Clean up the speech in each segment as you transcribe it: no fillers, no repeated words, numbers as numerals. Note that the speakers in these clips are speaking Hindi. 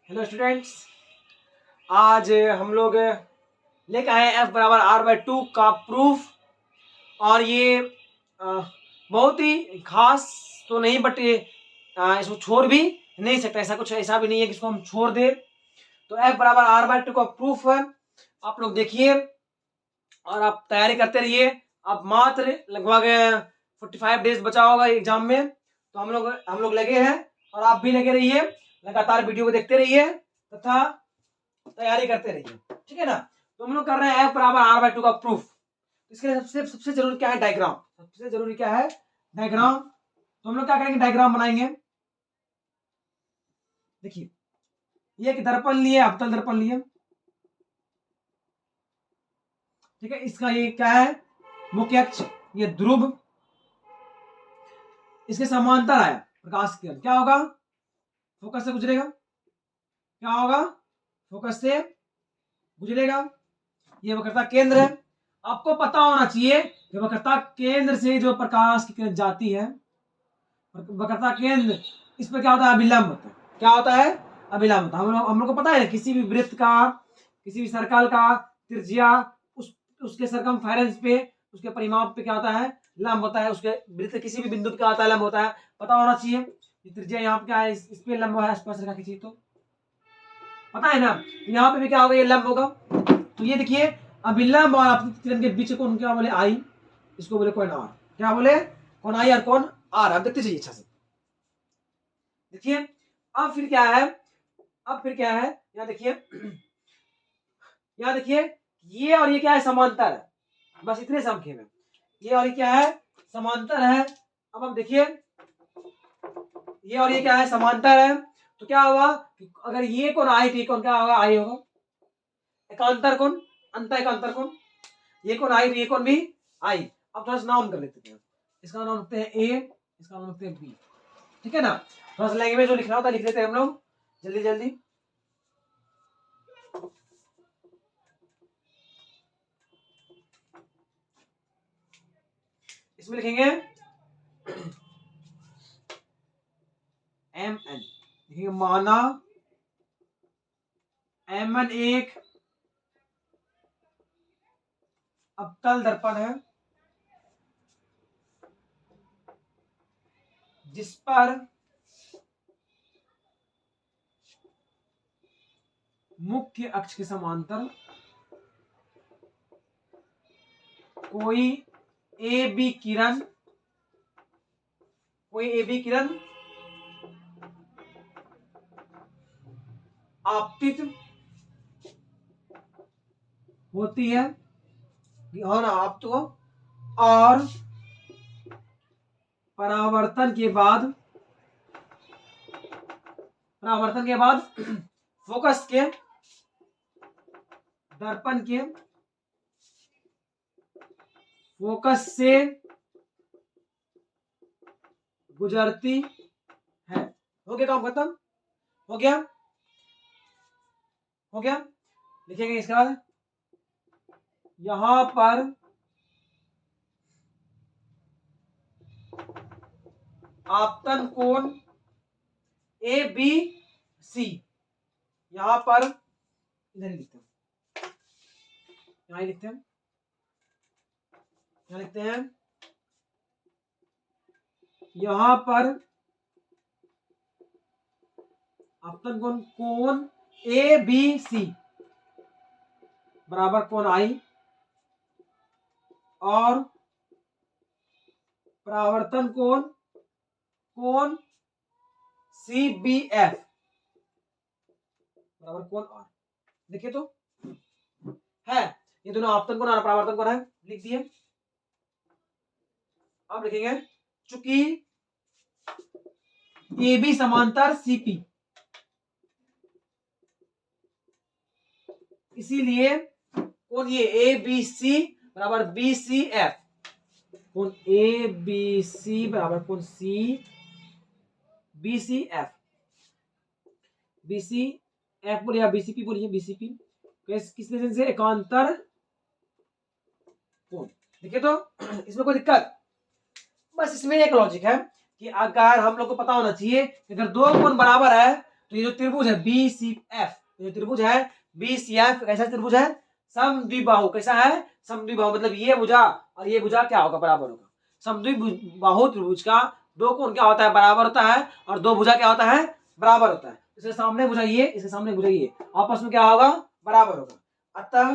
हेलो स्टूडेंट्स, आज हम लोग लेकर आए एफ बराबर आर बाई टू का प्रूफ। और ये बहुत ही खास तो नहीं, बट इसको छोड़ भी नहीं सकता। ऐसा कुछ ऐसा भी नहीं है कि इसको हम छोड़ दे। तो एफ बराबर आर बाई टू का प्रूफ है। आप लोग देखिए और आप तैयारी करते रहिए। आप मात्र लगभग 45 डेज बचा होगा एग्जाम में, तो हम लोग लगे हैं और आप भी लगे रहिए। लगातार वीडियो को देखते रहिए तथा तैयारी करते रहिए, ठीक है ना। तो हम लोग कर रहे हैं एफ बराबर आर बाई टू का प्रूफ। इसके लिए सबसे जरूरी क्या है? डायग्राम। सबसे जरूरी क्या है? डायग्राम। तो हम लोग क्या करेंगे? डायग्राम बनाएंगे। देखिए, ये एक दर्पण लिए, अवतल दर्पण लिए, ठीक है। इसका ये क्या है? मुख्य अक्ष, ये ध्रुव, इसके समांतर आया प्रकाश किरण, क्या होगा? फोकस से गुजरेगा। क्या होगा? फोकस से गुजरेगा। ये वक्रता केंद्र है। आपको पता होना चाहिए कि वक्रता केंद्र से जो प्रकाश की किरण जाती है, वक्रता केंद्र, इस पर क्या होता है? अभिलंब होता है। क्या होता है? अभिलंब होता है। हम लोग को पता है किसी भी वृत्त का, किसी भी सर्कल का त्रिज्या उसके सरकमफेरेंस पे, उसके परिमाप पे क्या होता है? लंब होता है। उसके वृत्त किसी भी बिंदु पे क्या होता है? लंब होता है। पता होना चाहिए। त्रिज्या यहाँ पे क्या है? इस पे लंब है, स्पर्श रेखा खींची तो पता है ना। यहाँ पे भी क्या होगा? ये लंब होगा। तो ये देखिए, अभिलंब और आपतित किरण के बीच कौन क्या बोले? आई। इसको बोले कोण आर। क्या बोले? कोण आई और कोण आर। अब देखते जाइए अच्छा से। देखिए, अब फिर क्या है? यहाँ देखिए, यहाँ देखिए, ये और ये क्या है? समांतर है। बस इतने से हम खेल। ये और ये क्या है? समांतर है। अब हम देखिए, ये और ये क्या है? समांतर है। तो क्या होगा? अगर ये कोण आई तो ये कोण क्या होगा? आई होगा। एकांतर कोण, अंत एकांतर कोण। ये कोण आई तो ये कोण भी आई। अब थोड़ा सा नाम कर लेते हैं। इसका नाम रखते हैं ए, इसका नाम रखते हैं बी, ठीक है ना। थोड़ा सा लैंग्वेज जो लिखना होता है लिख लेते हैं हम लोग जल्दी जल्दी। इसमें लिखेंगे एम एन, लिखेंगे माना एम एन एक अवतल दर्पण है जिस पर मुख्य अक्ष के समांतर कोई ए बी किरण आपतित होती है और आप तो और परावर्तन के बाद फोकस के दर्पण के फोकस से गुजरती है। हो गया काम खत्म? हो गया? लिखेंगे इसके बाद यहां पर आपतन कोण ए बी सी, यहां पर इधर ही लिखते हैं, यहां लिखते हैं, यहां पर आपतन कोण ए बी सी बराबर कोण आई और परावर्तन कोण सी बी एफ बराबर कोण आर। देखिए तो है, ये दोनों आपतन कोण और परावर्तन कोण है, लिख दिए। अब लिखेंगे चूंकि ए बी समांतर सीपी, इसीलिए कोण ये ए बी सी बराबर बी सी एफ, कोण ए बी सी बराबर कोण C B C F, B C F बोलिए या बीसीपी बोलिए, बीसीपी किस रीजन से? एकांतर कोण। देखिए तो इसमें कोई दिक्कत? बस इसमें एक लॉजिक है कि अगर हम लोग को पता होना चाहिए कि अगर दो कोण बराबर है तो ये जो त्रिभुज है बी सी एफ, जो त्रिभुज है बी सी एफ कैसा त्रिभुज है? समद्विबाहु। कैसा है? समद्विबाहु। मतलब ये भुजा और ये भुजा क्या होगा? बराबर होगा। समद्विबाहु त्रिभुज का दो कोण क्या होता है? बराबर होता है, और दो भुजा क्या होता है? बराबर होता है। इसके सामने भुजा ये, इसके सामने भुजा ये, आपस में क्या होगा? बराबर होगा। अतः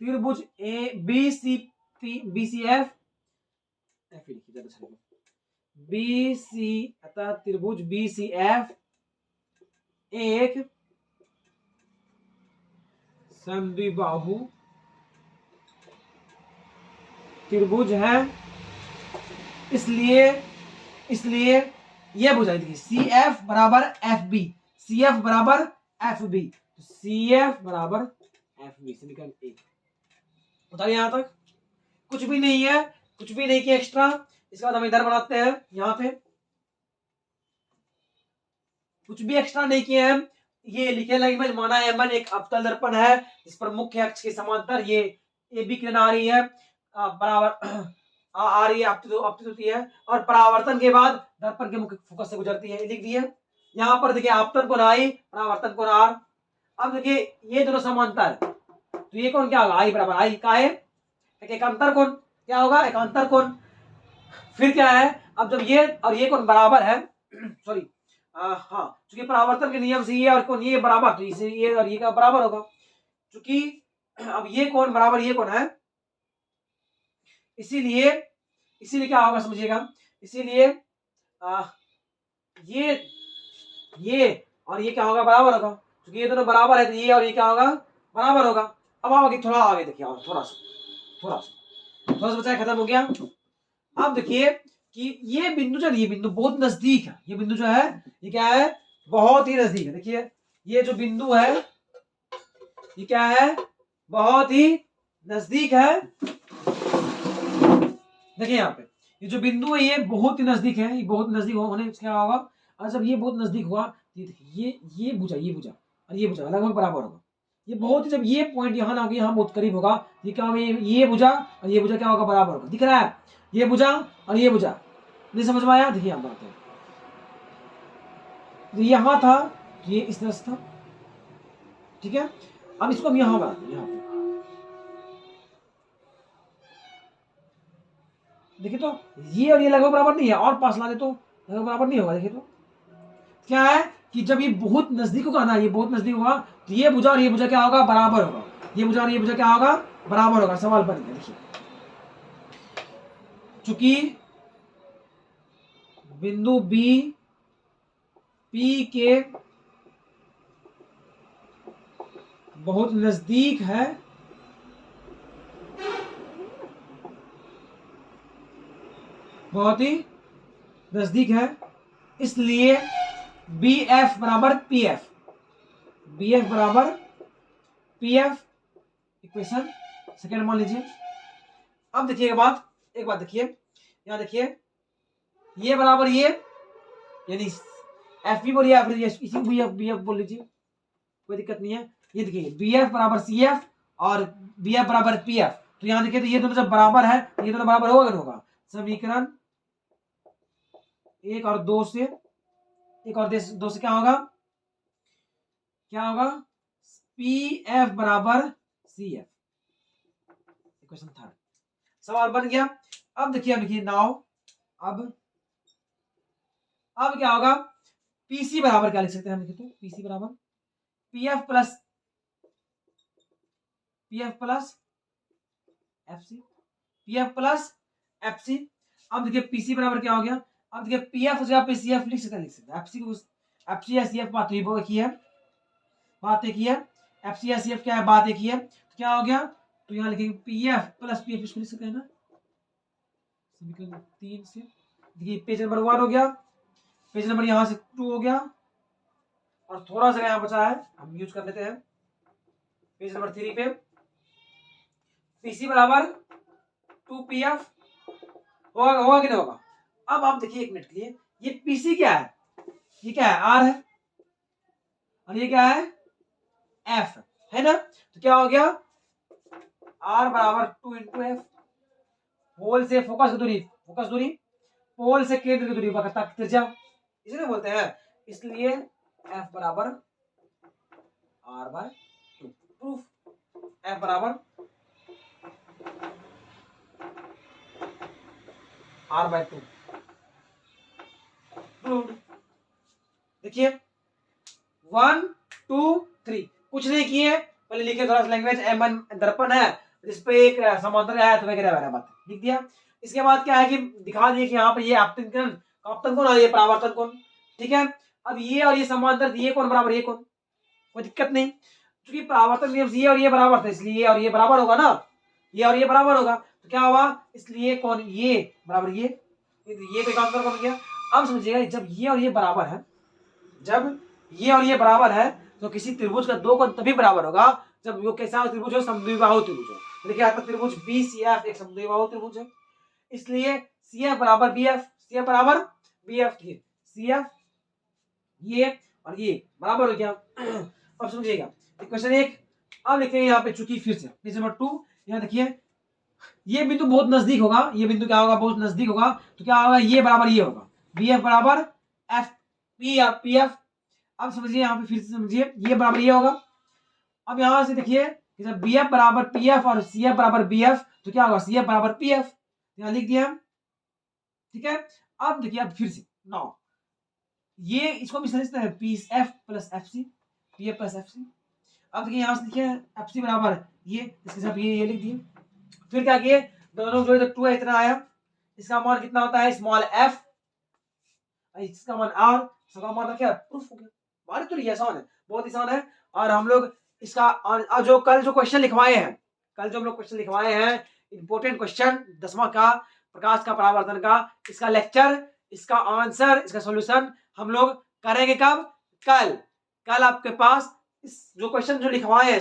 त्रिभुज A B C B C F B C, अतः त्रिभुज बी सी एफ एक समद्विबाहु त्रिभुज है। इसलिए इसलिए ये भुजा देखिए सी एफ बराबर एफ बी, सी एफ बराबर एफ बी, तो सी एफ बराबर एफ बी। समीकरण एक। बताइए यहां तक कुछ भी नहीं है, कुछ भी नहीं किया एक्स्ट्रा। इसके बाद हम इधर बनाते हैं, यहां पे कुछ भी एक्स्ट्रा नहीं किए हैं। ये लिखे लाइन में माना एम1 एक अवतल दर्पण है, इस पर मुख्य अक्ष के समांतर ये ए बी किरण आ रही है, बराबर आ रही है, आपतित होती है, और परावर्तन के बाद दर्पण के मुख्य फोकस से गुजरती है। लिख दिए। यहाँ पर देखिए आपतन कोण आई, परावर्तन कोण आर। अब देखिए ये दोनों समांतर, तो ये कौन क्या होगा? आई बराबर आई का है एक अंतर कोण क्या होगा? एक अंतर कोण। फिर क्या है? अब जब ये और ये कोण बराबर है, सॉरी हाँ, चूंकि परावर्तन के नियम से ये और कोण ये बराबर, तो इसे ये और ये का बराबर होगा। चूंकि अब ये कोण बराबर ये कोण है, इसीलिए इसीलिए क्या होगा समझिएगा, इसीलिए ये और ये क्या होगा? बराबर होगा। क्योंकि ये दोनों बराबर है, तो ये और ये क्या होगा? बराबर होगा। अब आगे थोड़ा आगे देखिए, और थोड़ा सा बचा, खत्म हो गया। अब देखिए कि ये बिंदु जो, ये बिंदु बहुत नजदीक है। ये बिंदु जो है ये क्या है? बहुत ही नजदीक है। देखिए ये जो बिंदु है ये क्या है? बहुत ही नजदीक है। देखिए यहाँ पे ये जो बिंदु है ये बहुत ही नजदीक है। ये बहुत नजदीक होने से क्या होगा? और जब ये बहुत नजदीक हुआ, ये देखिए ये भुजा और ये भुजा लगभग बराबर होगा। ये बहुत ही, जब ये पॉइंट यहाँ ना होगा, यहाँ बहुत करीब होगा, ये क्या होगा? ये भुजा और ये भुजा क्या होगा? बराबर होगा। दिख रहा है? ये भुजा और ये भुजा। नहीं समझ में आया? देखिए यहाँ बात है, तो यहाँ था, ये इस तरह से था, ठीक है। अब इसको हम यहाँ बनाते हैं, यहाँ पे देखिए, तो ये और ये लगभग बराबर नहीं है, और पास ला दे तो लगभग बराबर नहीं होगा। देखिए तो क्या है कि जब ये बहुत नजदीक होगा ना, ये बहुत नजदीक होगा, तो ये भुजा और ये भुजा क्या होगा? बराबर होगा। ये भुजा और ये भुजा क्या होगा? बराबर होगा। सवाल बन गया। देखिए चूंकि बिंदु बी पी के बहुत नजदीक है, बहुत ही नजदीक है, इसलिए बी एफ बराबर पी एफ, बी एफ बराबर पी एफ। इक्वेशन सेकेंड मान लीजिए। अब देखिए एक बात देखिए, यहां देखिए ये बराबर ये, यानी एफ बी बोलिए, फिर इसी बी एफ बोल लीजिए, कोई दिक्कत नहीं है। ये देखिए बी एफ बराबर सी एफ और बी एफ बराबर पी एफ, तो यहां देखिए तो ये दोनों जब बराबर है, ये दोनों बराबर होगा, होगा। समीकरण एक और दो से क्या होगा? पी एफ बराबर सी एफ। Equation third. सवाल बन गया। अब देखिए नाउ अब क्या होगा? पीसी बराबर क्या लिख सकते हैं हम? देखिए तो पीसी बराबर P F plus F C, P F plus F C. अब देखिए पीसी बराबर क्या हो गया? अब देखिए पी एफ जगह पे सी एफ लिख सकते हैं। एफ सी को एफ सी या सी एफ बात एक ही है, एफ सी या सी एफ क्या है? बात एक ही है। तो क्या हो गया? तो यहाँ लिखेंगे P F plus P F, इसको लिख सकते हैं ना समीकरण 3 से। देखिए पेज नंबर 1 हो गया, पेज नंबर यहाँ से 2 हो गया, और थोड़ा सा यहाँ बचा है, हम यूज कर लेते हैं पेज नंबर 3 पे। पीसी बराबर 2pf होगा कि नहीं होगा? अब आप देखिए एक मिनट के लिए, ये पीसी क्या है? ये क्या है? आर है, और ये क्या है? एफ है ना। तो क्या हो गया? आर बराबर 2 इंटू एफ। पोल से फोकस दूरी पोल से केंद्र की दूरी त्रिज्या, इसलिए बोलते हैं, इसलिए F बराबर R/2। प्रूफ, F बराबर R/2 प्रूव्ड। देखिए 1 2 3 कुछ नहीं किए, पहले लिखे थोड़ा सा लैंग्वेज, एमन दर्पण है जिसपे एक समुद्र है तो वगैरह वगैरह बात लिख दिया। इसके बाद क्या है कि दिखा दिए कि यहाँ पे ये आपतन कोण और ये परावर्तन कोण, ठीक है। अब ये और ये समांतर, ये कोण बराबर ये कोण, कोई दिक्कत नहीं, क्योंकि परावर्तन नियम ये और ये बराबर था, इसलिए ये और ये बराबर होगा ना, ये और ये बराबर होगा, तो क्या होगा, इसलिए कोण ये बराबर ये कोई काम कर गया। अब समझिएगा, जब ये और ये बराबर है, जब ये और ये बराबर है, तो किसी त्रिभुज का दो कोण तभी बराबर होगा जब वो कैसा त्रिभुज हो, समद्विबाहु त्रिभुज हो। देखिए आपका त्रिभुज BCF एक समद्विबाहु त्रिभुज है, इसलिए CF बराबर BF, CF बराबर BF, CF ये और ये बराबर हो गया। अब समझिएगा क्वेश्चन 1। अब लिखेंगे यहाँ पे, चूंकि फिर से पेज नंबर 2, यहाँ देखिए ये बिंदु बहुत नजदीक होगा, ये बिंदु क्या होगा, बहुत नजदीक होगा, तो क्या होगा, ये बराबर ये होगा, BF बराबर PF। अब समझिए यहाँ पे फिर से समझिए, ये बराबर ये होगा। अब यहां से देखिए कि जब BF बराबर PF और CF बराबर BF, तो क्या होगा, CF बराबर PF, यहां लिख दिया, ठीक है। अब देखिए, अब फिर से नाउ ये इसको भी समझते हैं, PF plus FC, PF plus FC। अब देखिए यहां से देखिए FC बराबर ये, इसके साथ ये लिख दिए, फिर क्या किए, दोनों जो 2 है इतना आया, इसका मान कितना होता है, स्मॉल f, इसका मान r, इसका मान क्या, प्रूफ हो गया। बात तो ये आसान है, बहुत आसान है। और हम लोग इसका जो कल जो क्वेश्चन लिखवाए हैं, कल जो हम लोग क्वेश्चन लिखवाए हैं, इंपॉर्टेंट क्वेश्चन 10वां का प्रकाश का परावर्तन का, इसका लेक्चर, इसका आंसर, इसका सॉल्यूशन हम लोग करेंगे कब, कल आपके पास इस जो क्वेश्चन जो लिखवाए हैं,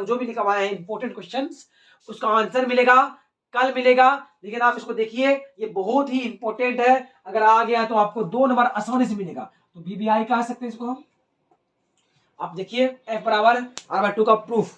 जो भी लिखवाए हैं इंपॉर्टेंट क्वेश्चंस, उसका आंसर मिलेगा, कल मिलेगा। लेकिन आप इसको देखिए, ये बहुत ही इंपॉर्टेंट है, अगर आ गया तो आपको 2 नंबर आसानी से मिलेगा, तो BBI कह सकते हैं इसको हम। आप देखिए F बराबर R/2 का प्रूफ